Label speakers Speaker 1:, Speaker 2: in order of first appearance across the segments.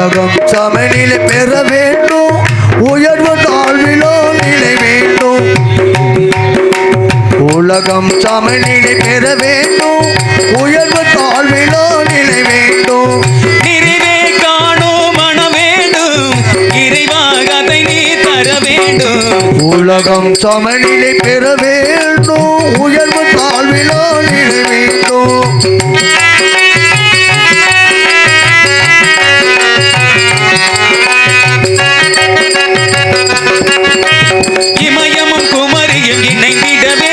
Speaker 1: உலகம் சமநிலை பெற வேண்டும், உயர்வு தாழ்விலோ நிலை வேண்டும். உலகம் சமநிலை பெற வேண்டும், உயர்வு தாழ்விலோ நிலை வேண்டும்.
Speaker 2: நிறைவே காணும் மனம் வேண்டும், இறைவாக அதை நீ தர வேண்டும்.
Speaker 1: உலகம் சமநிலை பெற வேண்டும், உயர்வு தாழ்விலோ நிலை வேண்டும்.
Speaker 2: இமயமும் குமரியும் இணைந்திடவே,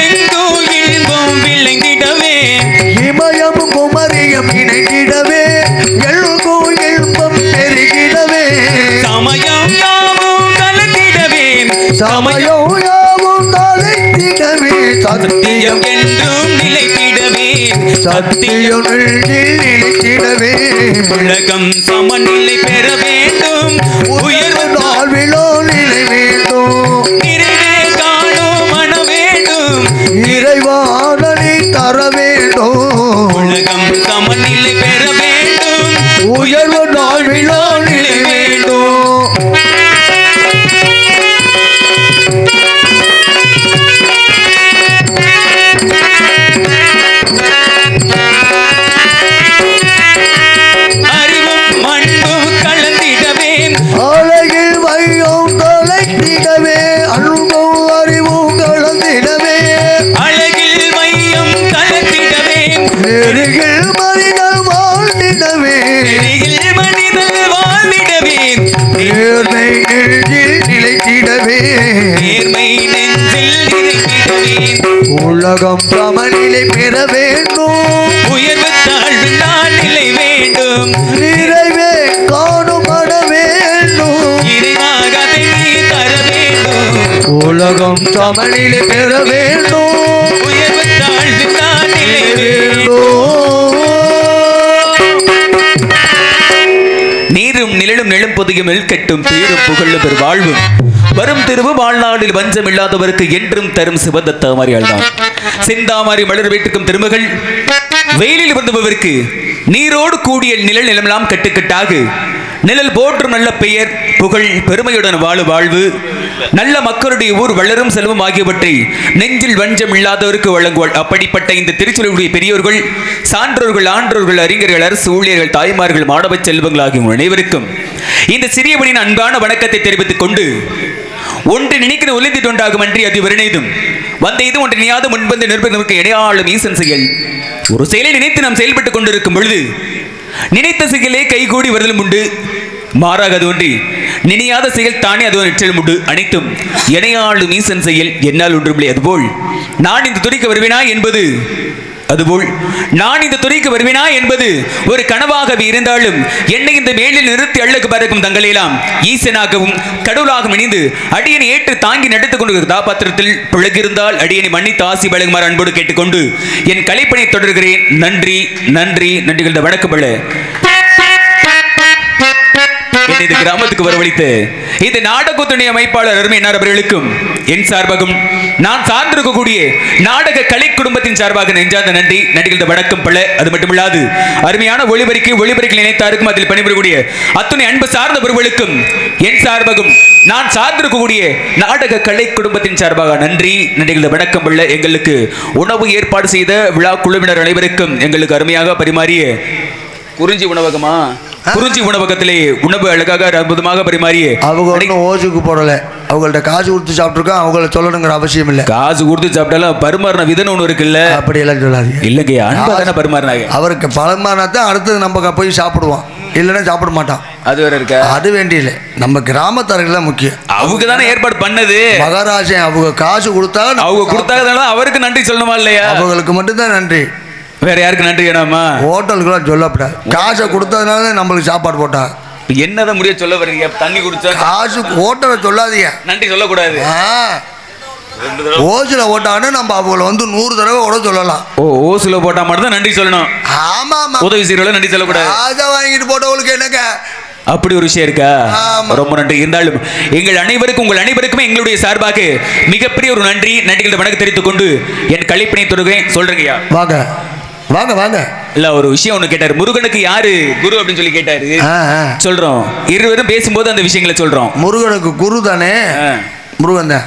Speaker 2: எங்கோ இன்பம் விளைந்திடவே.
Speaker 1: இமயமும் குமரியும் இணைந்திடவே, எங்கோ இன்பம் பெருகிடவே.
Speaker 2: சமயம் யாவும் கலந்திடவே,
Speaker 1: சமயம் யாவும் தலைத்திடவே.
Speaker 2: சத்தியம் என்றும் நிலைத்திடவே,
Speaker 1: சத்தியம் நிலைத்திடவே.
Speaker 2: உலகம் சமநிலை பெற வேண்டும், உயர்வு
Speaker 1: தாழ்விலோ நிலை வேண்டும்.
Speaker 2: நிறைவே காணும் மனம் வேண்டும்,
Speaker 1: இறைவாதனை தர வேண்டும்.
Speaker 2: உலகம் சமநிலை பெற வேண்டும்,
Speaker 1: உயர்வு தாழ்விலோ நிலை வேண்டும்.
Speaker 2: அறிவும் மண்பும் கலந்திடவே,
Speaker 1: அழகில் வையம் கலந்திடவே, அன்பும் அறிவும் கலந்திடவே.
Speaker 2: அழகில் மையம் கலந்திடவே,
Speaker 1: நெருகில் மனிதன் வாழ்ந்திடவே.
Speaker 2: நெறியில் மனிதன் வாழ்ந்திடவே,
Speaker 1: நேர்மை நெஞ்சில் நிலைத்திடவே.
Speaker 2: நேர்மை நெஞ்சில் நிறைந்திடவே.
Speaker 1: உலகம் சமநிலை பெற வேண்டும்,
Speaker 2: உயர்வு தாழ்வு தான் நிலை வேண்டும்,
Speaker 1: நிறைவே காணும் மன வேண்டும்.
Speaker 2: இறைவாக அதை நீ தர வேண்டும்.
Speaker 1: உலகம் சமநிலை பெற வேண்டும்,
Speaker 2: உயர்வு தாழ்வு தான் நிலை வேண்டும். நீரும் நிழலும் நிலம் பொதியும் கட்டும் பேரும் புகழும் பெரு வாழ்வும் வரும் திருவு வாழ்நாளில் வஞ்சம் இல்லாதவருக்கு என்றும் தரும் சிவந்த தாமரையால் தான். செந்தாமரை மலர் வீட்டுக்கும் திருமகள் வெயிலில் வந்தவருக்கு நீரோடு கூடிய நிழல் நிலமெல்லாம் கட்டுக்கட்டாக நிழல் போற்றும் நல்ல பெயர் புகழ் பெருமையுடன் வாழ்வு நல்ல மக்களுடைய ஊர் வளரும் செல்வம் ஆகியவற்றை நெஞ்சில் வஞ்சம் இல்லாதவருக்கு வழங்குவாள். அப்படிப்பட்ட இந்த திருச்சூழலுடைய பெரியோர்கள், சான்றோர்கள், ஆன்றோர்கள், அறிஞர்கள், அரசு ஊழியர்கள், தாய்மார்கள், மாணவ செல்வங்கள் ஆகிய அனைவருக்கும் இந்த சிறியவனின் அன்பான வணக்கத்தை தெரிவித்துக் கொண்டு, ஒன்று நினைக்கிற ஒலிந்திட்டு உண்டாகும் அன்றி அது விரணெய்தும் வந்த இது ஒன்று நினையாத முன்பந்து நிற்பதற்கு இடையாளும் ஈசன் செயல். ஒரு செயலை நினைத்து நாம் செயல்பட்டுக் கொண்டிருக்கும் பொழுது நினைத்த செயலே கைகூடி வருதலும் உண்டு, மாறாக அது ஒன்றி நினையாத செயல் தானே அது ஒரு நிச்சயம் உண்டு. அனைத்தும் இணையாளும் ஈசன் செயல், என்னால் ஒன்றுமில்லை. அதுபோல் நான் இந்த துறைக்கு வருவேனா என்பது ஒரு கனவாகவே இருந்தாலும் என்னை இந்த மேலில் நிறுத்தி அழகு பறக்கும் தங்களெல்லாம் ஈசனாகவும் கடவுளாகவும் இணைந்து அடியனை ஏற்று தாங்கி நடத்துக் கொண்டு கதாபாத்திரத்தில் பிழகிருந்தால் அடியனை மன்னித்து ஆசி வழங்குமாறு அன்போடு கேட்டுக்கொண்டு என் கலைப்பணி தொடர்கிறேன். நன்றி நன்றி நன்றிகள். வணக்கமல்ல இந்த கிராமத்துக்கு வரவழைத்து இந்த நாடகத்துடைய அமைப்பாளர் அருமையினார் அவர்களுக்கும் என் சார்பாகவும் நான் சார்ந்திருக்கக்கூடிய நாடக கலை குடும்பத்தின் சார்பாக நெஞ்சார்ந்த நன்றி நன்றிகள். வணக்கம் பல. அது மட்டுமில்லாது அருமையான ஒளிபரிக்கு நினைத்தாருக்கும் அதில் பணிபுரியக்கூடிய அத்துணை அன்பு சார்ந்த ஒருவர்களுக்கும் என் சார்பாகவும் நான் சார்ந்திருக்கக்கூடிய நாடக கலை குடும்பத்தின் சார்பாக நன்றி நன்றிகள். வணக்கம் பல. எங்களுக்கு உணவு ஏற்பாடு செய்த விழா குழுவினர் அனைவருக்கும் எங்களுக்கு அருமையாக பரிமாறிய குறிஞ்சி உணவகத்திலே உணவு அழகாக அற்புதமாக பரிமாறிய
Speaker 1: அவங்க ஓஜுக்கு போடல, அவங்கள்ட்ட காசு கொடுத்து சாப்பிட்டுருக்கோம், அவங்கள சொல்லணுங்கிற அவசியம் இல்லை.
Speaker 2: காசு கொடுத்து சாப்பிட்டாலும் பரிமாறின விதம் ஒன்று இருக்குல்ல,
Speaker 1: அப்படி எல்லாம் சொல்லாதீங்க.
Speaker 2: இல்லைங்க, அன்பாக பரிமாறினாங்க.
Speaker 1: அவருக்கு பரிமாறினாதான் அடுத்தது நம்ம போய் சாப்பிடுவோம், இல்லைன்னா சாப்பிட மாட்டான்.
Speaker 2: அது வேற இருக்கா? அது
Speaker 1: வேண்டிய இல்லை, நம்ம கிராமத்தார்கள் தான் முக்கியம்.
Speaker 2: அவங்க தானே ஏற்பாடு பண்ணது.
Speaker 1: மகாராஜன் அவங்க காசு கொடுத்தாங்க,
Speaker 2: அவருக்கு நன்றி சொல்லணுமா இல்லையா?
Speaker 1: அவங்களுக்கு மட்டும்தான் நன்றி,
Speaker 2: வேற யாருக்கு நன்றி வேணாமா?
Speaker 1: ஹோட்டலுக்குலாம் சொல்லப்படாது. காசை கொடுத்ததுனால நம்மளுக்கு சாப்பாடு போட்டா
Speaker 2: என்னதான் முடிய சொல்ல வர்றீங்க? தண்ணி குடிச்சா
Speaker 1: காசு ஹோட்டலை சொல்லாதீங்க, நன்றி
Speaker 2: சொல்லக்கூடாது.
Speaker 1: ஓசில போட்டாங்கன்னா நம்ம அவங்கள 100 தடவை கூட சொல்லலாம்.
Speaker 2: ஓசில போட்டா மட்டும் தான் நன்றி சொல்லணும்.
Speaker 1: ஆமா ஆமா,
Speaker 2: உதவி செய்யறவங்க நன்றி சொல்லக்கூடாது.
Speaker 1: அதை வாங்கிட்டு போட்டவங்களுக்கு என்னங்க
Speaker 2: அப்படி ஒரு விஷயம் இருக்கா? ரொம்ப நன்றி. இருந்தாலும் எங்கள் அனைவருக்குமே எங்களுடைய சார்பாக மிகப்பெரிய ஒரு நன்றிகளை வணக்கம் தெரிவித்துக் கொண்டு என் கலைப்பினை தொடர்கிறேன். சொல்றீங்கய்யா.
Speaker 1: வாங்க. வாங்க வாங்க.
Speaker 2: இல்ல ஒரு விஷயம் ஒண்ணு கேட்டாரு. முருகனுக்கு யாரு குரு அப்படின்னு சொல்லி கேட்டாரு. சொல்றோம், இருவரும் பேசும்போது அந்த விஷயங்களை சொல்றோம்.
Speaker 1: முருகனுக்கு குரு தானே முருகன் தான்.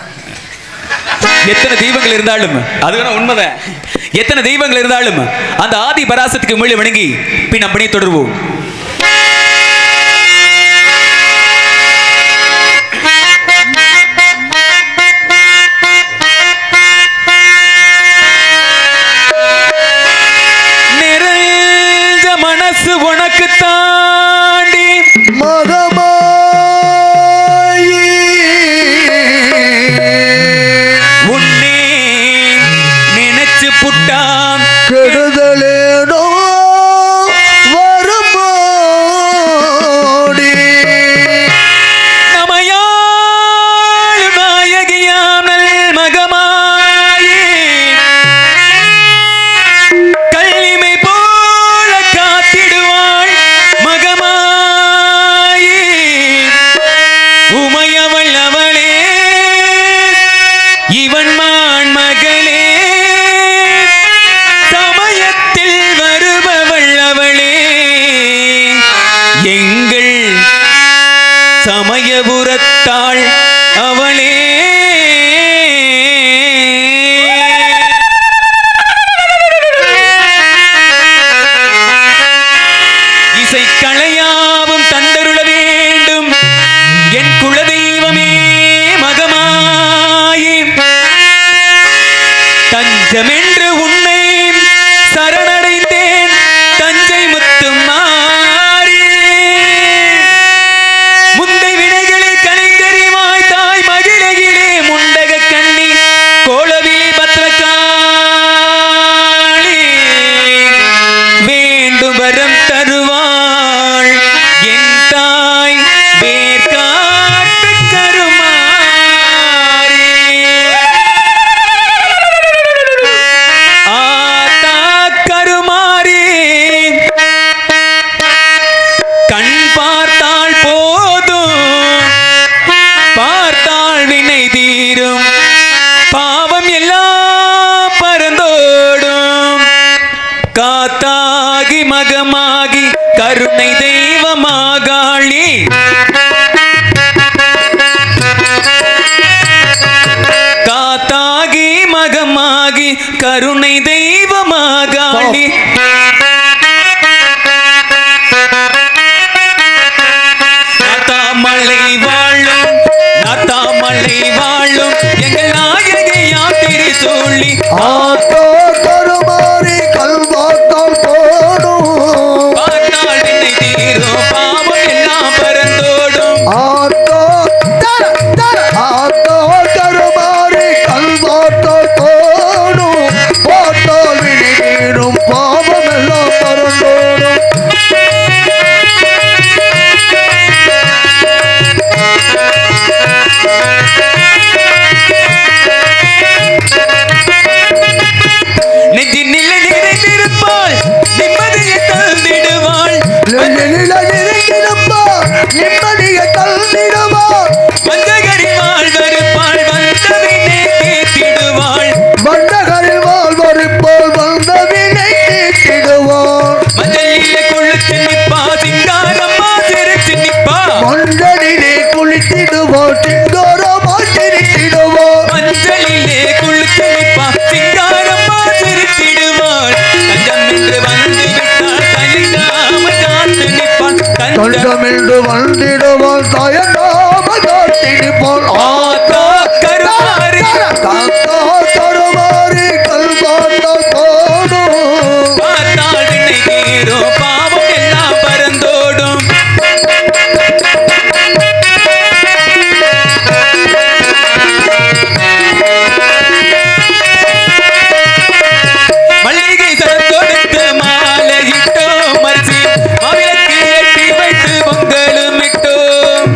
Speaker 2: எத்தனை தெய்வங்கள் இருந்தாலும் அதுதான் உண்மைதான். எத்தனை தெய்வங்கள் இருந்தாலும் அந்த ஆதி பராசத்துக்கு மூல வணங்கி பின் அப்படி தொடர்வோம். நிறைஞ்ச மனசு உனக்கு தாண்டி
Speaker 1: மகமாயி
Speaker 2: உன்னே நினைச்சு புட்டாம்
Speaker 1: கெடுதலேனோ வருமோடி
Speaker 2: நமையாள் நாயகியாமல் மகமாயி கல்லிமை போல காத்திடுவாள் மகமாயி உமையவள் அவளே இவன் மான் மகளே சமயத்தில் வருபவள் அவளே எங்கள் சமயபுரத்தாள் அவளே. இசை களையாவும் தந்தருள வேண்டும் என் குலதெய்வமே மகமாயி தஞ்சமென்று உன்னை சரணடைந்தேன் தஞ்சை முத்தும் மாறி முந்தை வினைகளை கலைந்தெறிவாய் தாய் மகிழகிலே முண்டக கண்ணி கோளவி பத்ரகாளி வேண்டும் வரம் தருவாள் என் தாய் வேர்காட்டு கருமாறி ஆத்தா கருமாறி கண் பார்த்தால் போதும் பார்த்தால் வினை தீரும் பாவம் எல்லாம் பறந்தோடும் காத்தாகி மகமாகி கருணை தெய்வமாகாளி காத்தாகி மகமாகி கருணை தெய்வமாகாளி நாத்தாமலை வாழும் நாத்தாமலை வாழும் எங்கள் நாயகி யாத்திரை சொல்லி
Speaker 1: ஆத்தோ கருமாறி கல்வாத்தால் போடும்
Speaker 2: பார்த்தால் வினை தீரும் பாவம் எல்லாம் பறந்தோடும்
Speaker 1: ஆத்தோ ஆத்தோ கருமாறி கல்வாத்தால் போடும் போட்டால் வினைதீரும் பாவமெல்லாம் பறந்தோடும்
Speaker 2: நெஞ்சின் நிலை நிறைந்திருப்பாள் நிம்மதியை தந்திடுவாள்
Speaker 1: நிம்மதியை தந்திடுவார்
Speaker 2: வஞ்சகரில் வாழ்வருப்பாள் வந்தவினை கேட்டிடுவாள்
Speaker 1: மண்டகரில் வாழ்வருப்போல் வந்தவினை நீக்கிடுவார்
Speaker 2: மஞ்சளிலே கொழுத்து நிப்பா சிங்காரம்மா சிரிச்சு நிப்பா
Speaker 1: மண்டலிலே குளித்திடுவோர் சிங்கோரமா சிரித்திடுவோர்
Speaker 2: மஞ்சளிலே கொழுத்து நிப்பா சிங்காரம்மா சிரித்திடுவாள் தஞ்சம் என்று வந்து விட்டாள் தயங்காமல் காத்து நிற்பாள்
Speaker 1: தண்டமென்று வந்திடுவார் தயங்காம காத்திடுவோர்
Speaker 2: ஆத்தா கருமாறி
Speaker 1: காத்தா கருமாறி கல்வாத்தால் போடும்
Speaker 2: பார்த்தால் வினை தீரும் பாவம் எல்லாம் பறந்தோடும் மல்லிகை சரம் கொடுத்து மாலையிட்டோம் மரிசி மாவிளக்கு ஏற்றி வைத்து பொங்கலும் இட்டோம்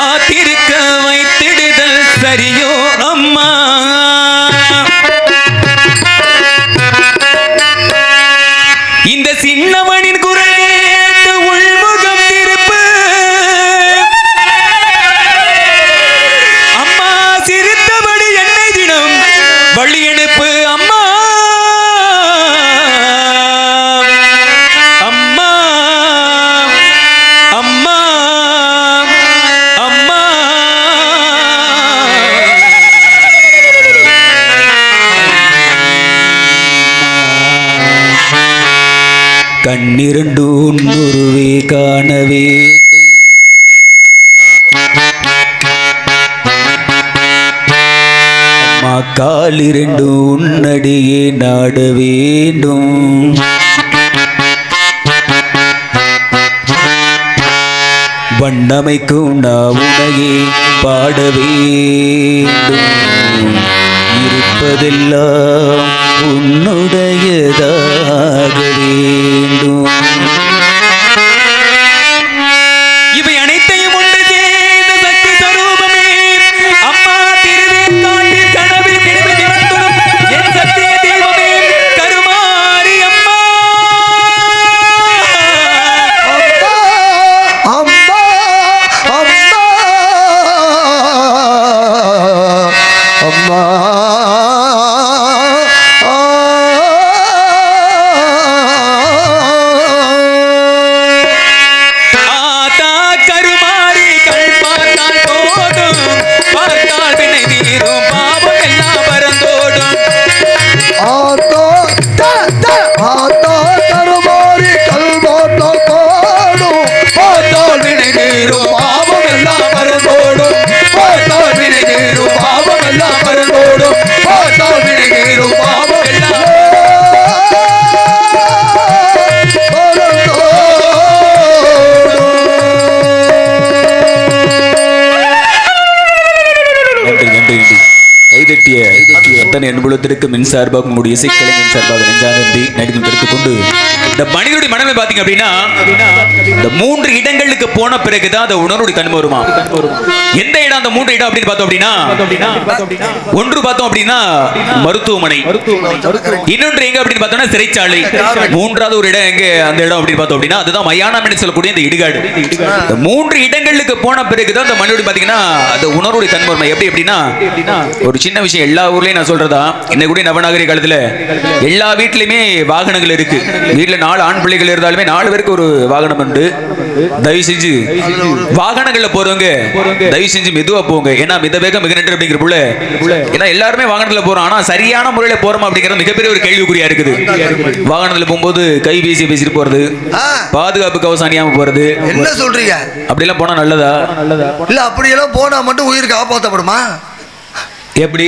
Speaker 2: காத்திருக்க வைத்திடுதல் சரியோ அம்மா. இந்த சின்னவனின் குரல் கேட்டு உள்முகம் திருப்பு. அம்மா சிரித்தபடி என்னை தினம் வழி அனுப்பு அம்மா. அம்மா அம்மா அம்மா. கண்ணிரண்டு உன்னுருவே காணவே அம்மா காலிரண்டு உன்னடியே நாட வேண்டும். வண்ணமைக்கும் நான் உனையே பாட வேண்டும். இருப்பதெல்லாம் உன்னுடையதாக வேண்டும். இவை அனைத்தையும் ஒன்று சேர்ந்த சக்தி ஸ்வரூபமே அம்மா. திருவேற்காட்டில் கனவில் கிழமை திறந்துடும் என் சத்திய தெய்வமே கருமாரி அம்மா.
Speaker 1: அம்மா அம்மா அம்மா அத்தனை அன்புலத்திற்கு மின்சார்பாக உங்களுடைய இசைக்கலைஞன் சார்பாக நெஞ்சானந்தி நடித்து எடுத்துக் கொண்டு இந்த மனிதனுடைய மனமே பாத்தீங்க அப்படின்னா இந்த 3 இடங்களுக்கு போன பிறகுதான் அந்த உணர்வுடைய தன்மை வருமா. எந்த இடம் அந்த 3 இடம் அப்படின்னு பார்த்தோம் அப்படின்னா ஒன்று பார்த்தோம் அப்படின்னா மருத்துவமனை, இன்னொன்று எங்க அப்படின்னு பார்த்தோம்னா சிறைச்சாலை, மூன்றாவது ஒரு இடம் எங்க அந்த இடம் அப்படின்னு பார்த்தோம் அப்படின்னா அதுதான் மயானம் என்று சொல்லக்கூடிய இந்த இடுகாடு. இந்த 3 இடங்களுக்கு போன பிறகுதான் அந்த மனிதனுடைய பாத்தீங்கன்னா அந்த உணர்வுடைய தன்மை வருமா. எப்படி அப்படின்னா ஒரு சின்ன விஷயம் எல்லா ஊர்லயும் நான் சொல்றதா, இன்னைக்கு கூட நவநாகரிக காலத்துல எல்லா வீட்லயுமே வாகனங்கள் இருக்கு. வீட்டுல 4 ஆண் பிள்ளைகள் இருந்தாலுமே 4 பேருக்கு ஒரு வாகனம் உண்டு. தயவு செஞ்சு வாகனங்கள்ல போறவங்க தயவு செஞ்சு மெதுவா போங்க. ஏன்னா மித வேகம் மிக நன்று அப்படிங்கிற புள்ள. ஏன்னா எல்லாருமே வாகனத்துல போறோம், ஆனா சரியான முறையில போறோம் அப்படிங்கிற மிகப்பெரிய ஒரு கேள்விக்குறியா இருக்குது. வாகனத்துல போகும்போது கைபேசி பேசிட்டு போறது, பாதுகாப்பு கவசம் அணியாம போறது,
Speaker 3: என்ன சொல்றீங்க?
Speaker 1: அப்படி எல்லாம் போனா நல்லதா?
Speaker 3: இல்ல அப்படியெல்லாம் போனா மட்டும் உயிர் காப்பாற்றப்படுமா?
Speaker 2: எப்படி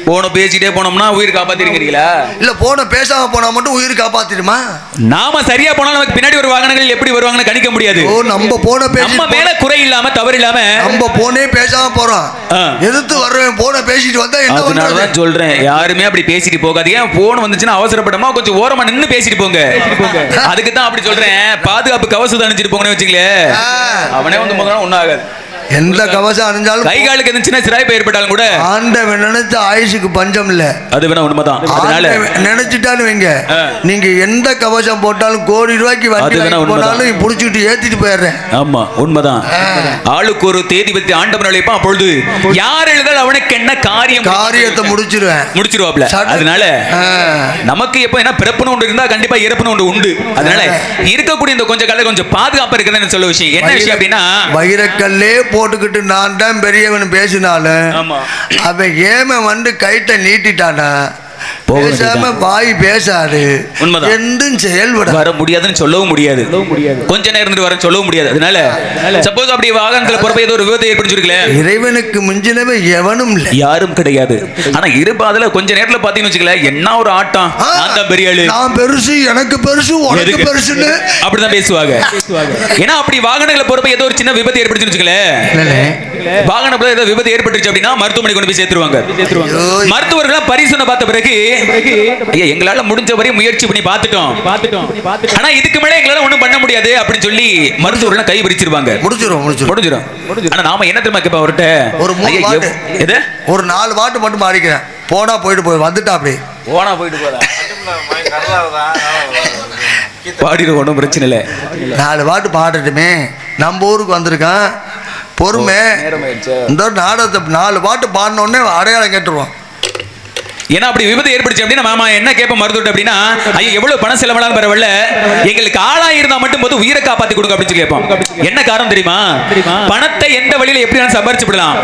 Speaker 2: போன பேசிட்டே போனோம்னா உயிர் காப்பாத்திருக்கிறீங்களா?
Speaker 3: இல்ல போன பேசாம போனா மட்டும் உயிர் காப்பாத்திடுமா?
Speaker 2: நாம சரியா போனா நமக்கு பின்னாடி ஒரு வாகனங்கள் எப்படி வருவாங்கன்னு கணிக்க முடியாது.
Speaker 3: ஓ, நம்ம போன பேசி
Speaker 2: நம்ம மேல குறை இல்லாம தவறு இல்லாம
Speaker 3: நம்ம போனே பேசாம போறோம். எதிர்த்து வர்றவன் போன பேசிட்டு வந்தா என்ன பண்றது?
Speaker 2: அதனாலதான் சொல்றேன், யாருமே அப்படி பேசிட்டு போகாதீங்க. போன் வந்துச்சுன்னா அவசரப்படாம கொஞ்சம் ஓரமா நின்னு பேசிட்டு போங்க. அதுக்கு தான் அப்படி சொல்றேன். பாதுகாப்பு கவசம் அணிஞ்சிட்டு போங்கன்னு வச்சுங்களேன், அவனே வந்து ஒன்னும் ஆகாது.
Speaker 3: எந்த கவசம் அணிஞ்சாலும்
Speaker 2: கை காலுக்கு எந்த சிராய்ப்பு ஏற்பட்டாலும் கூட
Speaker 3: ஆண்டவன் நினைச்ச ஆயுசுக்கு பஞ்சம் இல்ல.
Speaker 2: அது வேணா உண்மைதான். அதனால
Speaker 3: நினைச்சிட்டாலும் வைங்க, நீங்க எந்த கவசம் போட்டாலும் கோடி ரூபாய்க்கு வண்டி போனாலும் புடிச்சுட்டு ஏத்திட்டு போயிடுறேன்.
Speaker 2: ஆமா உண்மைதான். ஆளுக்கு ஒரு தேதி பத்தி ஆண்டவன் அழைப்பான். அப்பொழுது யார் எழுதால் அவனுக்கு என்ன காரியத்தை முடிச்சிருவாப்ல. அதனால நமக்கு எப்ப என்ன பிறப்புன்னு ஒன்று இருந்தா கண்டிப்பா இறப்புன்னு ஒன்று உண்டு. அதனால இருக்கக்கூடிய இந்த கொஞ்ச காலம் கொஞ்சம் பாதுகாப்பு இருக்கிறதுன்னு சொல்ல விஷயம் என்ன விஷயம் அப்படின்னா,
Speaker 3: வைரக்கல்லே போட்டுக்கிட்டு நான் தான் பெரியவன் பேசினாலும் அவன் ஏம வந்து கைட்ட நீட்டிட்டானா பேசாம வாய் பேசாது, எந்தும் செயல்பட
Speaker 2: வர முடியாதுன்னு சொல்லவும் முடியாது. கொஞ்ச நேரம் இருந்து வர சொல்லவும் முடியாது. அதனால சப்போஸ் அப்படி வாகனத்துல போறப்ப ஏதோ ஒரு விபத்து ஏற்படுத்திருக்கல,
Speaker 3: இறைவனுக்கு மிஞ்சினவே எவனும் இல்லை,
Speaker 2: யாரும் கிடையாது. ஆனா இருப்பாதுல கொஞ்ச நேரத்துல பாத்தீங்கன்னு வச்சுக்கல, என்ன ஒரு ஆட்டம், நான் தான் பெரிய ஆளு,
Speaker 3: நான் பெருசு, எனக்கு பெருசு, உனக்கு பெருசுன்னு
Speaker 2: அப்படிதான் பேசுவாங்க. ஏன்னா அப்படி வாகனங்களை போறப்ப ஏதோ ஒரு சின்ன விபத்து ஏற்படுத்தின்னு வச்சுக்கல, வாகனத்துல ஏதாவது விபத்து ஏற்பட்டுச்சு அப்படின்னா மருத்துவமனை கொண்டு போய் சேர்த்துருவாங்க. மருத்துவர்கள் பரிசோதனை பார்த்த பிறகு ஐயா எங்களால முடிஞ்ச வரை முயற்சி பண்ணி பார்த்துட்டோம், ஆனா இதுக்கு மேல எங்களால ஒண்ணும் பண்ண முடியாது அப்படின்னு சொல்லி மருத்துவர்கள் கை விரிச்சிருவாங்க. முடிஞ்சிரும். ஆனா நாம என்ன தெரியுமா கேட்போம் அவர்கிட்ட,
Speaker 3: ஒரு 4 பாட்டு மட்டும் பாடிக்கிறேன், போனா போயிட்டு வந்துட்டா அப்படி
Speaker 2: போனா போயிட்டு போதா பாடிடும், ஒன்றும் பிரச்சனை இல்லை.
Speaker 3: 4 பாட்டு பாடட்டுமே, நம்ம ஊருக்கு வந்திருக்கான், பொறுமை. இந்த நாடகத்தை 4 பாட்டு பாடினோடனே அடையாளம் கேட்டுருவோம்.
Speaker 2: ஏன்னா அப்படி விபத்து ஏற்படுச்சு அப்படின்னா மாமா என்ன கேட்ப மருத்துவ அப்படின்னா, ஐயா எவ்வளவு பணம் செலவனாலும் பரவாயில்ல, எங்களுக்கு ஆளா இருந்தா மட்டும் போது உயிரை காப்பாத்தி கொடுங்க அப்படின்னு சொல்லி கேட்போம். என்ன காரணம் தெரியுமா? பணத்தை எந்த வழியில எப்படி சம்பாரிச்சு விடலாம்,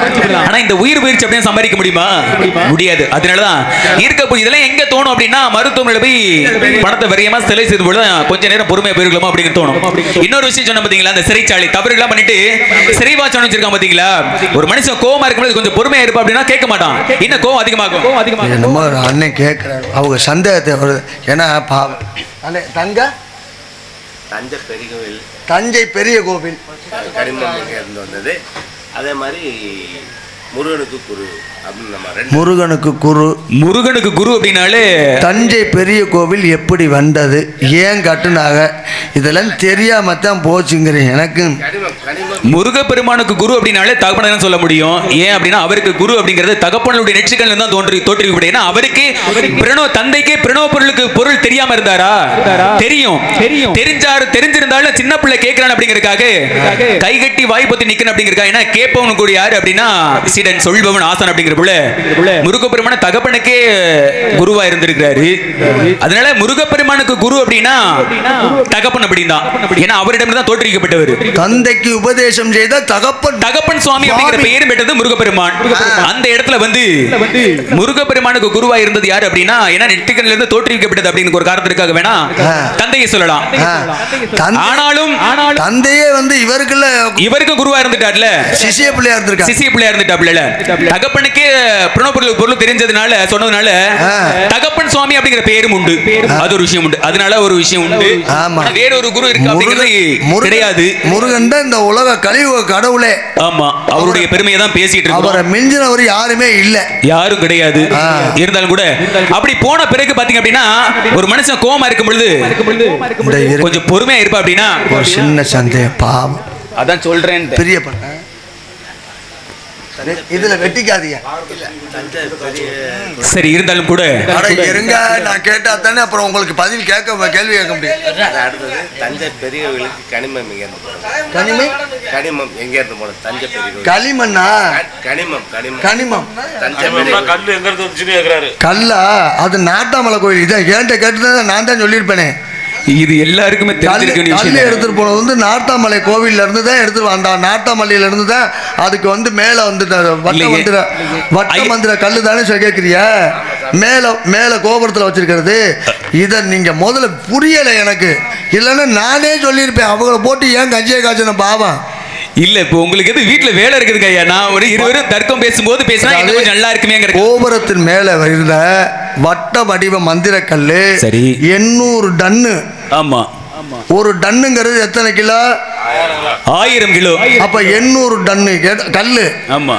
Speaker 2: ஆனா இந்த உயிர் போயிடுச்சு அப்படின்னு சம்பாதிக்க முடியுமா? முடியாது. அதனாலதான் இருக்க இதெல்லாம் எங்க தோணும் அப்படின்னா மருத்துவமனையில போய் பணத்தை வரியமா சிலை செய்து போது கொஞ்ச நேரம் பொறுமையா போயிருக்கலாமா அப்படின்னு தோணும். இன்னொரு விஷயம் சொன்ன பாத்தீங்களா, அந்த சிறைச்சாலை தவறுகள்லாம் பண்ணிட்டு சிறைவாசம் வச்சிருக்கான் பாத்தீங்களா, ஒரு மனுஷன் கோவமா இருக்கும்போது கொஞ்சம் பொறுமையா இருப்பா அப்படின்னா கேட்க மாட்டான், இன்னும் கோவம் அதிகமாகும்.
Speaker 3: அண்ணன் கேட்கிறாரு அவங்க சந்தேகத்தை வருது. ஏன்னா தஞ்சை பெரிய கோவில்
Speaker 4: கனிமம் இருந்து வந்தது. அதே மாதிரி முருகனுக்கு குரு அப்படின்னு
Speaker 2: முருகனுக்கு குரு அப்படின்னாலே
Speaker 3: தஞ்சை பெரிய கோவில் எப்படி வந்தது, ஏன் கட்டுனாங்க, இதெல்லாம் தெரியாம தான் போச்சுங்கிறேன். எனக்கு
Speaker 2: முருகப்பெருமானுக்கு குரு அப்படின்னாலே தகப்பனை சொல்ல முடியும். ஏன் அப்படின்னா அவருக்கு குரு அப்படிங்கிறது தகப்பனுடைய நெற்றிகள் தான் தோன்றிவிடும். ஏன்னா அவருக்கு தந்தைக்கு பிரணவ பொருளுக்கு பொருள் தெரியாம இருந்தாரா? தெரியும். தெரிஞ்சிருந்தாலும் சின்ன பிள்ளை கேட்கிறான் அப்படிங்கிறதுக்காக கை கட்டி வாய் பொத்தி நிக்கணும் அப்படிங்கிறதுக்காக. ஏன்னா கேட்பவனு கூட யாரு அப்படின்னா சீடன் சொல்பவன் ஆசான் அப்படிங்கிற முருகப்பெருமான தகப்பனுக்கே குருவா இருந்திருக்கிறாரு. அதனால முருகப்பெருமானுக்கு குரு அப்படின்னா தகப்பன் அப்படின்னா, ஏன்னா அவரிடம் தான் தோற்றுவிக்கப்பட்டவர்.
Speaker 3: தந்தைக்கு உபதேசம் செய்த
Speaker 2: தகப்பன் சுவாமி அப்படிங்கிற பெயரும் பெற்றது முருகப்பெருமான். அந்த இடத்துல வந்து முருகப்பெருமானுக்கு குருவா இருந்தது யாரு அப்படின்னா, ஏன்னா நெற்றிகள்ல இருந்து தோற்றுவிக்கப்பட்டது அப்படின்னு ஒரு காரணத்திற்காக வேணா தந்தையை சொல்லலாம். ஆனாலும்
Speaker 3: தந்தையே வந்து
Speaker 2: இவருக்கு குருவா இருந்துட்டார்ல, சிசிய பிள்ளையா இருந்துட்டாப்ல. தகப்பனுக்கு பிரணவ பொருள் தெரிஞ்சதுனால சொன்னதுனால தகப்பன் சுவாமி அப்படிங்கிற பெயரும் உண்டு. அது ஒரு விஷயம் உண்டு. அதனால ஒரு விஷயம் உண்டு. வேற ஒரு குரு இருக்கு அப்படிங்கிறது கிடையாது.
Speaker 3: முருகன் தான் இந்த உலக கலியுக கடவுளே.
Speaker 2: ஆமா, அவருடைய பெருமையை தான் பேசிட்டு இருக்கோம்.
Speaker 3: அவரை மிஞ்சினவர் யாருமே இல்ல,
Speaker 2: யாரும் கிடையாது. இருந்தாலும் கூட அப்படி போன பிறகு பாத்தீங்க அப்படின்னா ஒரு மனுஷன் கோவமா இருக்கும் பொழுது கொஞ்சம் பொறுமையா இருப்பா அப்படின்னா
Speaker 3: ஒரு சின்ன சந்தேகம் பாவம்.
Speaker 2: அதான் சொல்றேன்
Speaker 3: பெரிய பண்ண இதுல வெட்டிக்காதீங்க.
Speaker 2: சரி, இருந்தாலும் கூட
Speaker 3: இருங்க, நான் கேட்டா தானே அப்புறம் உங்களுக்கு பதில் கேள்வி கேட்க முடியும்.
Speaker 4: அடுத்தது தஞ்சை பெரிய கோவிலுக்கு கனிமம் எங்க இருந்து கனிமம் எங்க இருந்து போனது? தஞ்சை பெரிய
Speaker 3: களிமண்ணா? கனிமம்
Speaker 4: தஞ்சை கல்லு எங்க இருந்து வந்துச்சுன்னு கேக்குறாரு.
Speaker 3: கல்லா? அது நாட்டாமலை கோயில். இதை ஏன்ட்ட கேட்டுதான் நான் தான் சொல்லியிருப்பேனே.
Speaker 2: இது எல்லாருக்குமே
Speaker 3: கல்லு எடுத்துட்டு போனது வந்து நாட்டாமலை கோவில்ல இருந்து தான் எடுத்துட்டு வந்தா. நாட்டாமலையில இருந்து தான் அதுக்கு வந்து மேல வந்து வட்ட மந்திர கல்லு தானே கேட்கிறியா? மேல கோபுரத்துல வச்சிருக்கிறது. இத நீங்க முதல்ல புரியல எனக்கு, இல்லைன்னா நானே சொல்லியிருப்பேன். அவங்கள போட்டு ஏன் கஞ்சியை காய்ச்சன பாவம்
Speaker 2: இல்ல. இப்போ உங்களுக்கு எது வீட்டுல வேலை இருக்குதுங்க ஐயா? நான் ஒரு இருவரும் தர்க்கம் பேசும்போது பேசினா கொஞ்சம் நல்லா இருக்குமே.
Speaker 3: கோபுரத்தின் மேல இருந்த வட்ட வடிவ மந்திர கல்லு 800 டன்னு.
Speaker 2: ஆமா,
Speaker 3: ஒரு டன்னுங்கிறது எத்தனை கிலோ?
Speaker 2: 1000 கிலோ.
Speaker 3: அப்ப 800 டன்னு கல்லு.
Speaker 2: ஆமா.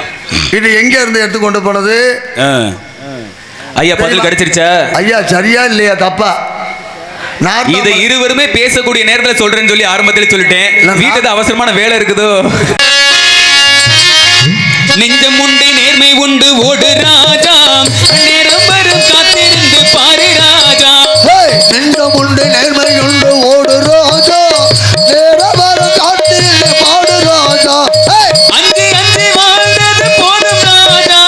Speaker 3: இது எங்க இருந்து எடுத்து கொண்டு போனது?
Speaker 2: ஐயா பதில் கிடைச்சிருச்சா?
Speaker 3: ஐயா சரியா இல்லையா தப்பா?
Speaker 2: இதை இருவருமே பேசக்கூடிய நேரத்தில் சொல்றேன்னு சொல்லி ஆரம்பத்தில் சொல்லிட்டேன். வீட்டுல அவசரமான வேலை இருக்குதோ. நெஞ்சம் உண்டு நேர்மை உண்டு ஓடு ராஜா, நேரம் வரும் காத்திருந்து பாரு ராஜா.
Speaker 3: நெஞ்சம் உண்டு நேர்மை உண்டு ஓடு ராஜா, நேரம் வரும் காத்திருந்து பாடு ராஜா.
Speaker 2: அஞ்சு அஞ்சு வாழ்ந்தது போதும் ராஜா,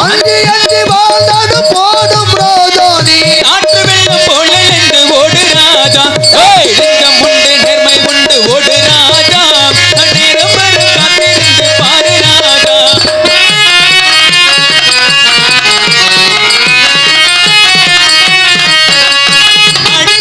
Speaker 3: அஞ்சு அஞ்சு வாழ்ந்தது போதும் ராஜா.
Speaker 2: நீ ஆற்று வெள்ளம் போல என்று ஓடு ராஜா. நெஞ்சம் உண்டு நேர்மை உண்டு ஓடு ராஜா, நேரம் வரும் காத்திருந்து பாரு ராஜா. அடி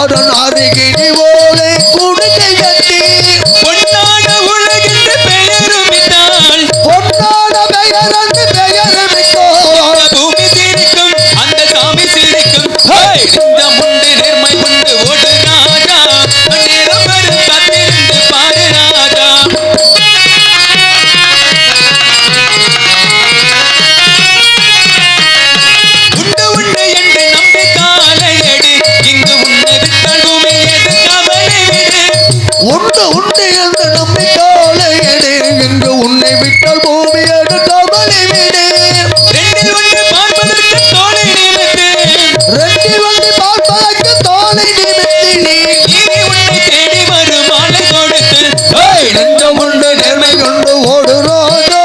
Speaker 3: அதன் அருகினி ஓலை குடிசை கட்டி
Speaker 2: பொன்னான உலகென்று பெயரும் இட்டால்
Speaker 3: பொன்னான பெயரந்து பெயரமிட்டோம்
Speaker 2: பூமி சிரிக்கும் அந்த சாமி சிரிக்கும் நெஞ்சம் உண்டு நேர்மை உண்டு ஓடு ராஜா நேரம் வரும் காத்திருந்து பாரு ராஜா உண்டு உண்டு என்று நம்பி காலையடி இங்கு உன்னை விட்டால் பூமி எது கவலை விடு
Speaker 3: உண்டு உண்டு என்று நம்பிக்கோலை எடு இங்கு உன்னை விட்டால் பூமி எடு கவலை விடு
Speaker 2: ரெண்டில் வந்து பார்ப்பதற்கு தோலை நிமித்து
Speaker 3: ரெண்டில் வந்து பார்ப்பதற்கு தோலை நிமித்தி நீ
Speaker 2: இனி உன்னை தேடி வரும் மாலை கொடுத்து
Speaker 3: நெஞ்சம் உண்டு நேர்மை கொண்டு ஓடு ராஜா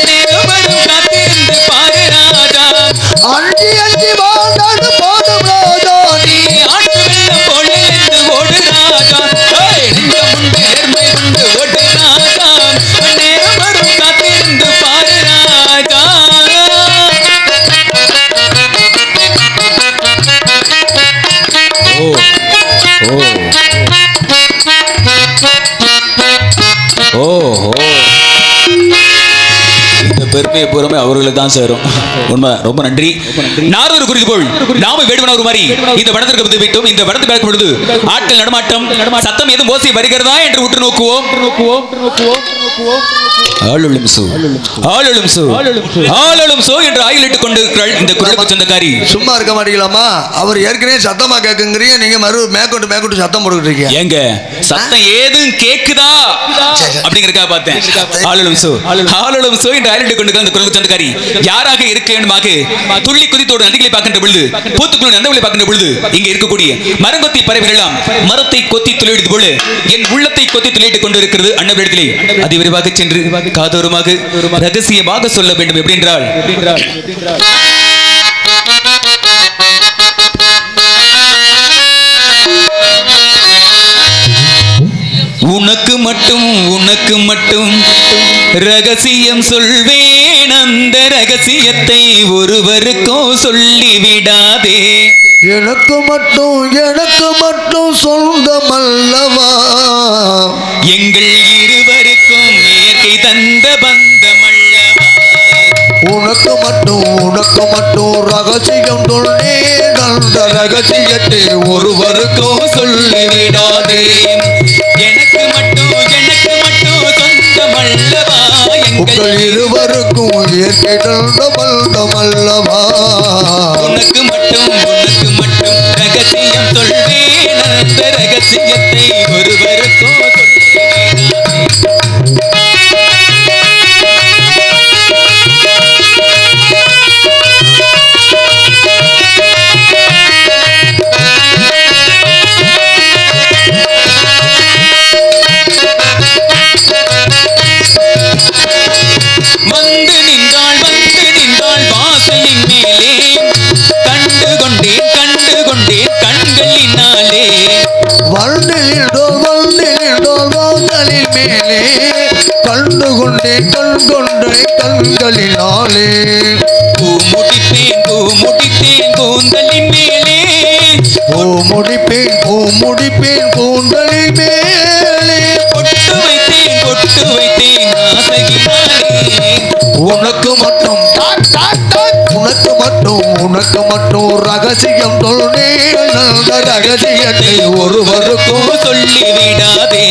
Speaker 2: நேரம் வரும் காத்திருந்து பாரு ராஜா
Speaker 3: அஞ்சி அஞ்சி வாழ்ந்தது போதும் ராஜா நீ
Speaker 2: ஆட்டு வெள்ளம் போல என்று ஓடு ராஜா நெஞ்சம் உண்டு நேர்மை உண்டு ஓடு ராஜா நேரம் வரும் காத்திருந்து பாரு ராஜா
Speaker 1: ஓஹோ இந்த பெருமையை பூரமே அவர்களுக்கு தான் சேரும். உண்மை. ரொம்ப நன்றி. நாரொரு குறிக்கோள் நாம வேடுவன ஒரு மாதிரி இந்த வனத்திற்கு வந்து விட்டோம். இந்த வனத்தை பார்க்கும் பொழுது ஆட்கள் நடமாட்டம் சத்தம் எதுவும் ஓசை வருகிறதா என்று உற்று நோக்குவோம். ஆளுளும் சோ ஆளுளும் சோ ஆளுளும் சோ என்று ஆயிலிட்டுக் கொண்டிருக்கிறாள் இந்த குரலுக்கு சொந்தக்காரி.
Speaker 3: சும்மா இருக்க மாட்டீங்களாமா? அவர் ஏற்கனவே சத்தமா கேக்குங்கிறீங்க, நீங்க மேற்கொண்டு சத்தம் போட்டுக்கிட்டு
Speaker 1: ஏங்க சத்தம் ஏதும் கேக்குதா அப்படிங்கறதுக்காக பார்த்தேன். ஆளுளும் சோ ஆளுளும் சோ என்று ஆயிலிட்டுக் கொண்டிருக்கிற அந்த குரலுக்கு சொந்தக்காரி யாராக இருக்க வேண்டுமாக துள்ளி குதித்தோடு நதிகளை பார்க்கின்ற பொழுது பூத்துக்குள்ள நந்தங்களை பார்க்கின்ற பொழுது இங்க இருக்கக்கூடிய மரங்கொத்தி பறவைகள் எல்லாம் மரத்தை கொத்தி துளையிடுவது போல என் உள்ளத்தை கொத்தி துளையிட்டுக் கொண்டிருக்கிறது அன்னவரிடத்திலே. அதை விரைவாக சென்று காதோரமாக ரகசியமாக சொல்ல வேண்டும். எப்படி என்றால் உனக்கு மட்டும் ரகசியம் சொல்வேன். அந்த ரகசியத்தை ஒருவருக்கோ சொல்லிவிடாதே.
Speaker 3: எனக்கு மட்டும் சொந்தமல்லவா
Speaker 2: எங்கள் இருவருக்கும் இயற்கை தந்த பந்தமல்லவா.
Speaker 3: உனக்கு மட்டும் ரகசியம் சொன்னேன். அந்த ரகசியத்தை ஒருவருக்கோ சொல்லிவிடாதே.
Speaker 2: எனக்கு மட்டும் சொந்தமல்லவா.
Speaker 3: உங்கள் இருவருக்கும் இயற்கை தந்த பந்தமல்லவா.
Speaker 2: உனக்கு மட்டும் ரகசியம் சொல்வேன். அந்த ரகசியத்தை ஒருவருக்கோ வந்து நின்றாள் வாசலின் மேலே. கண்டு கொண்டேன் கண்களினாலே.
Speaker 3: வந்து நின்றோர் வாசலின் மேலே. கண்டு கொண்டேன் கண்களினாலே.
Speaker 2: பூ முடிப்பேன் கூந்தலின் மேலே.
Speaker 3: பூ முடிப்பேன் கூந்தலின் மேலே.
Speaker 2: பொட்டு வைத்தேன் ஆசையினாலே.
Speaker 3: உனக்கு மட்டும் ரகசியம் சொன்னேன். அந்த ரகசியத்தை ஒருவருக்கும்
Speaker 2: சொல்லிவிடாதே.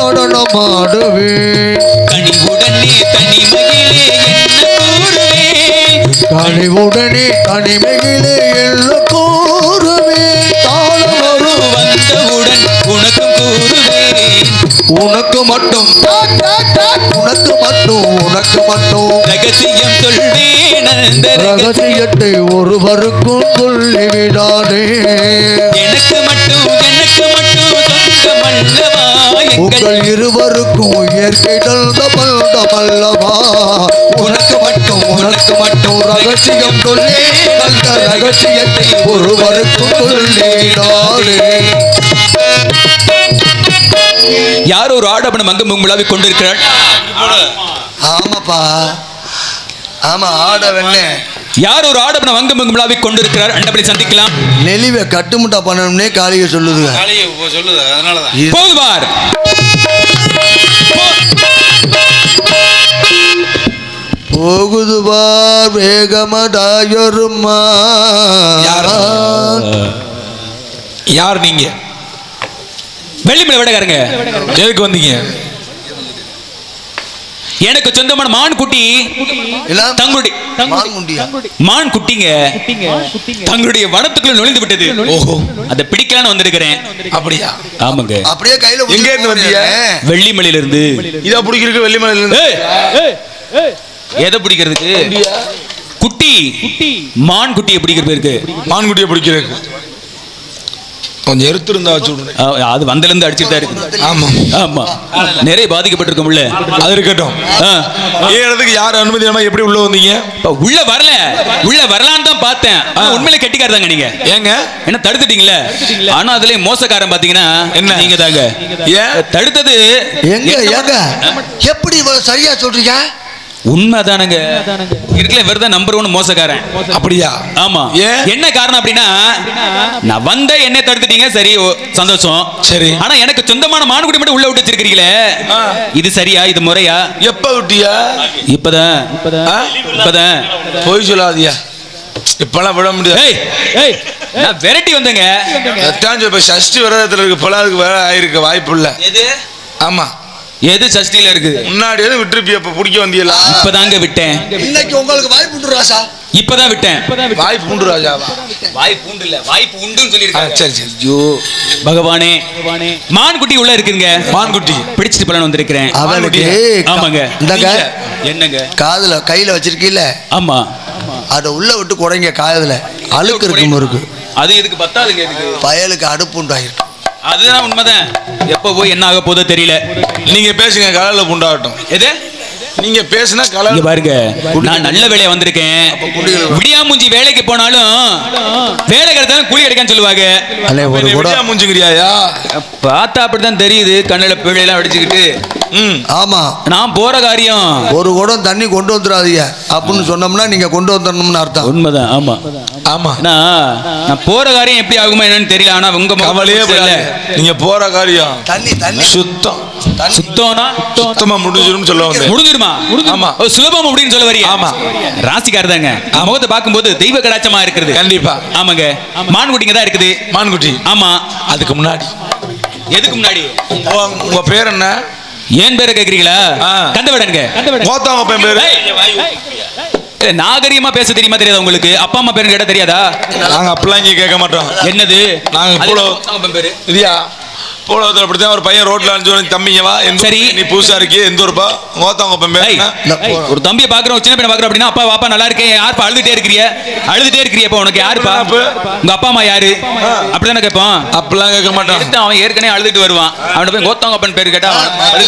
Speaker 3: நடனமாடுவேன். கனிவுடனே தனிமையிலே என்ன கூறுவேன். தாளம் வரும்
Speaker 2: வந்தவுடன் உனக்கும் கூறுவேன்.
Speaker 3: உனக்கு உனக்கு மட்டும் உனக்கு மட்டும் உனக்கு மட்டும்
Speaker 1: ரகசியம் சொல்வேன் அந்த
Speaker 3: ரகசியத்தை ஒருவருக்கும் சொல்லிவிடாதே.
Speaker 1: எனக்கு மட்டும் சொந்தமல்லவா
Speaker 3: உங்கள் இருவருக்கும் இயற்கை தந்த பந்தமல்லவா. உனக்கு மட்டும் ரகசியம் சொல்லி அந்த ரகசியத்தை ஒருவருக்கும் சொல்லிவிடாதே.
Speaker 1: யாரோ ஒரு ஆடவன் அங்கும் உங்களாவிக் கொண்டிருக்கிறாள்.
Speaker 3: ஆமாப்பா, ஆமா ஆடவண்ணே.
Speaker 1: யார் ஒரு ஆடவன் அங்கும் உங்களாவிக் கொண்டிருக்கிறார். அண்டபடி சந்திக்கலாம்.
Speaker 3: நெளிவை கட்டுமுட்டா பண்ணணும்னே காளிகை சொல்லுதுங்க.
Speaker 1: போதுவார்
Speaker 3: போகுது பார் வேகமதாயொருமா.
Speaker 2: யார் நீங்க?
Speaker 1: வெள்ளிமலை விடக்காரங்க.
Speaker 2: எதுக்கு வந்தீங்க?
Speaker 1: எனக்கு சொந்தமான மான் குட்டி தங்களுடைய மான் குட்டிங்க தங்களுடைய வனத்துக்குள்ள நுழைந்து விட்டது.
Speaker 2: ஓஹோ,
Speaker 1: அதை பிடிக்கலான்னு வந்திருக்கிறேன்.
Speaker 2: அப்படியா?
Speaker 1: ஆமாங்க.
Speaker 3: அப்படியே கையில
Speaker 2: எங்க இருந்து வந்தீங்க?
Speaker 1: வெள்ளிமலையில இருந்து.
Speaker 2: இதை பிடிக்கிறதுக்கு வெள்ளிமலையில இருந்து?
Speaker 1: எதை பிடிக்கிறதுக்கு? குட்டி மான் குட்டியை பிடிக்கிற பேருக்கு.
Speaker 2: மான்குட்டியை பிடிக்கிறதுக்கு கொஞ்சம் எடுத்து இருந்தா வச்சு விடுங்க.
Speaker 1: அது வந்தல இருந்து அடிச்சுட்டு இருக்கு.
Speaker 2: ஆமா
Speaker 1: ஆமா, நிறைய பாதிக்கப்பட்டிருக்கோம்ல.
Speaker 2: அது இருக்கட்டும். ஏறதுக்கு யார் அனுமதி இல்லாம எப்படி உள்ள வந்தீங்க?
Speaker 1: உள்ள வரலான்னு தான் பார்த்தேன். உண்மையில கெட்டிக்காரதாங்க நீங்க.
Speaker 2: ஏங்க
Speaker 1: என்ன தடுத்துட்டீங்களே? ஆனா அதுல மோசக்காரன் பாத்தீங்கன்னா
Speaker 2: என்ன
Speaker 1: நீங்க தாங்க.
Speaker 2: ஏன்
Speaker 1: தடுத்தது?
Speaker 3: எங்க எப்படி சரியா சொல்றீங்க?
Speaker 1: உண்மைதானுங்க. இருக்கல இவர்தான் நம்பர் 1 மோசக்காரன்.
Speaker 2: அப்படியா?
Speaker 1: ஆமா. என்ன காரணம் அப்படின்னா, நான் வந்த என்ன தடுத்துட்டீங்க, சரி சந்தோஷம்.
Speaker 2: சரி,
Speaker 1: ஆனா எனக்கு சொந்தமான மான்குட்டி மட்டும் உள்ள விட்டு வச்சிருக்கீங்களே, இது சரியா? இது முறையா?
Speaker 2: எப்ப விட்டியா?
Speaker 1: இப்பதான்.
Speaker 2: போய் சொல்லாதியா, இப்பெல்லாம் விட முடியாது.
Speaker 1: நான் விரட்டி வந்தேங்க.
Speaker 2: சஷ்டி விரதத்துல இருக்கு, இப்பெல்லாம் அதுக்கு வேற ஆயிருக்கு வாய்ப்பு இல்ல. ஆமா,
Speaker 1: எது சஷ்டியில இருக்குது?
Speaker 2: முன்னாடி விட்டுருப்பிய, இப்ப பிடிக்க வந்தியல.
Speaker 1: இப்பதாங்க விட்டேன்.
Speaker 3: இன்னைக்கு உங்களுக்கு வாய்ப்பு உண்டு ராசா.
Speaker 1: இப்பதான் விட்டேன்.
Speaker 2: வாய்ப்பு உண்டு ராஜாவா?
Speaker 1: வாய்ப்பு உண்டு இல்ல, வாய்ப்பு உண்டுன்னு சொல்லிருக்காங்க.
Speaker 2: சரி சரி.
Speaker 1: ஐயோ பகவானே, மான் குட்டி உள்ள இருக்குங்க.
Speaker 2: மான் குட்டி
Speaker 1: பிடிச்சிட்டு பலன் வந்திருக்கிறேன்.
Speaker 3: அவனுக்கு
Speaker 1: ஆமாங்க.
Speaker 3: இந்தங்க
Speaker 1: என்னங்க
Speaker 3: காதுல கையில வச்சிருக்கீல்ல,
Speaker 1: ஆமா,
Speaker 3: அதை உள்ள விட்டு குறைங்க. காதுல அழுக்கு இருக்கும் இருக்கு.
Speaker 1: அது எதுக்கு பத்தாதுங்க? எதுக்கு?
Speaker 3: பயலுக்கு அடுப்பு உண்டாயிருக்கு.
Speaker 1: அதுதான் உண்மைதான். எப்ப போய் என்ன ஆக போதோ தெரியல.
Speaker 2: நீங்க பேசுங்க, கலர்ல புண்டாகட்டும்.
Speaker 1: எது
Speaker 2: நீங்க பேசுனா கலர்
Speaker 1: பாருங்க. நான் நல்ல வேலையா வந்திருக்கேன். விடியாமூஞ்சி வேலைக்கு போனாலும் வேலை கிடைச்சாலும் கூலி கிடைக்கான்னு சொல்லுவாங்க.
Speaker 2: விடியாமூஞ்சிங்கிறியா?
Speaker 1: பார்த்தா அப்படிதான் தெரியுது, கண்ணுல பிழையெல்லாம் அடிச்சுக்கிட்டு.
Speaker 2: ஆமா,
Speaker 1: நான் போற காரியம்
Speaker 3: ஒரு குடம் தண்ணி கொண்டு வந்துடாதீங்க அப்படின்னு சொன்னோம்னா நீங்க கொண்டு வந்துடணும்னு அர்த்தம்.
Speaker 1: உண்மைதான். ஆமா
Speaker 2: ஆமா,
Speaker 1: நான் போற காரியம் எப்படி ஆகுமா என்னன்னு தெரியல. ஆனா உங்க
Speaker 2: கவலையே இல்ல, நீங்க போற காரியம்
Speaker 3: தண்ணி
Speaker 2: சுத்தம்.
Speaker 1: சுத்தமா
Speaker 2: முடிஞ்சிரும் சொல்ல வந்தேன்.
Speaker 1: முடிஞ்சிருமா? ஆமா, சுலபம் அப்படின்னு சொல்ல வரீங்க.
Speaker 2: ஆமா,
Speaker 1: ராசிக்காரதாங்க. முகத்தை பார்க்கும்போது தெய்வ கடாட்சமா இருக்குது.
Speaker 2: கண்டிப்பா.
Speaker 1: ஆமாங்க. மான்குட்டிங்க தான் இருக்குது.
Speaker 2: மான்குட்டி.
Speaker 1: ஆமா.
Speaker 2: அதுக்கு முன்னாடி,
Speaker 1: எதுக்கு முன்னாடி?
Speaker 2: உங்க பேர் என்ன?
Speaker 1: ஏன் பேரை கேக்குறீங்களா? கண்டவடனுங்க.
Speaker 2: கோத்தாங்க பேரு.
Speaker 1: நாகரிகமா பேச தெரியுமா தெரியாதா உங்களுக்கு? அப்பா அம்மா பேரு கேட்டா தெரியாதா?
Speaker 2: நாங்க அப்பெல்லாம் இங்க கேட்க மாட்டோம்.
Speaker 1: என்னது?
Speaker 2: நாங்க பேரு இதியா போலவத்துல அப்படித்தான் ஒரு பையன் ரோட்ல அனுப்பிச்சு, தம்பிங்க வா, சரி நீ புதுசா இருக்கே, எந்த ஊருப்பா? கோத்தாங்க.
Speaker 1: ஒரு தம்பியை பாக்குறோம், சின்ன பையனை பாக்குறோம் அப்படின்னா, அப்பா வாப்பா நல்லா இருக்கேன், யாருப்பா அழுதுட்டே இருக்கிறியப்பா, உனக்கு யாருப்பா? உங்க அப்பா அம்மா யாரு? அப்படிதானே கேட்பான்.
Speaker 2: அப்பெல்லாம் கேட்க மாட்டான்.
Speaker 1: அவன் ஏற்கனவே அழுதுட்டு வருவான். அவனை போய் கோத்தாங்க அப்பன் பேரு கேட்டா